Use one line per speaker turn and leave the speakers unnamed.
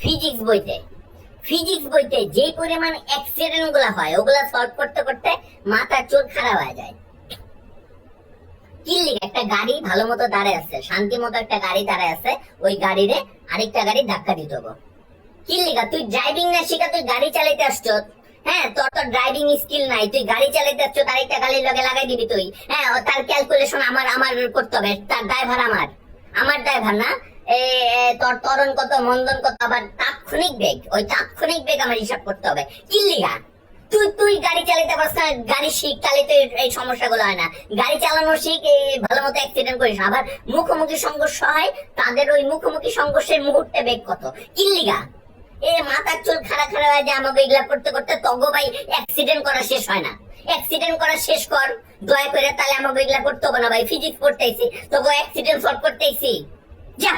Physics বইতে যে পরিমাণ অ্যাক্সিডেন্ট গুলা হয় ওগুলা সলভ করতে করতে মাথার চোখ খারাপ হয়ে যায়। কিল্লি একটা গাড়ি ভালো মতো দাঁড়ায় আছে, শান্তি মতো একটা গাড়ি দাঁড়ায় আছে, ওই গাড়িরে আরেকটা গাড়ি ধাক্কা দিতে হবে। কিল্লিগা তুই ড্রাইভিং না শিখা তুই গাড়ি চালাইতে আসছো, হ্যাঁ তোর তো ড্রাইভিং স্কিল নাই, তুই গাড়ি চালাইতে আসছো, আরেকটা গাড়ির লগে লাগাই দিবি তুই, হ্যাঁ তার ক্যালকুলেশন আমার আমার করতে হবে, তার ড্রাইভার আমার ড্রাইভার না। তোর ত্বরণ কত মন্দন কত, আবার তাৎক্ষণিক বেগ, ওই তাৎক্ষণিক বেগ আমার হিসাব করতে হবে। কিল্লিগা তুই তুই গাড়ি চালাতে পারছ না, গাড়ি শিখ, তাহলে তো এই সমস্যাগুলো হয় না। গাড়ি চালানো শিখ, ভালো মতো অ্যাক্সিডেন্ট করিস না। আবার মুখোমুখি সংঘর্ষ হয়, তাদের ওই মুখোমুখি সংঘর্ষের মুহূর্তে বেগ কত। কিল্লিগা মাথার চুল খাড়া খাড়া হয়ে যায় আমাকে এগুলা করতে করতে, তগো ভাই অ্যাক্সিডেন্ট করা শেষ হয় না। অ্যাক্সিডেন্ট করা শেষ কর দয়া করে, তাহলে আমাকে এগুলা করতে হবে না ভাই। ফিজিক্স পড়তেছি তবু অ্যাক্সিডেন্ট সলভ করতেছি, যা।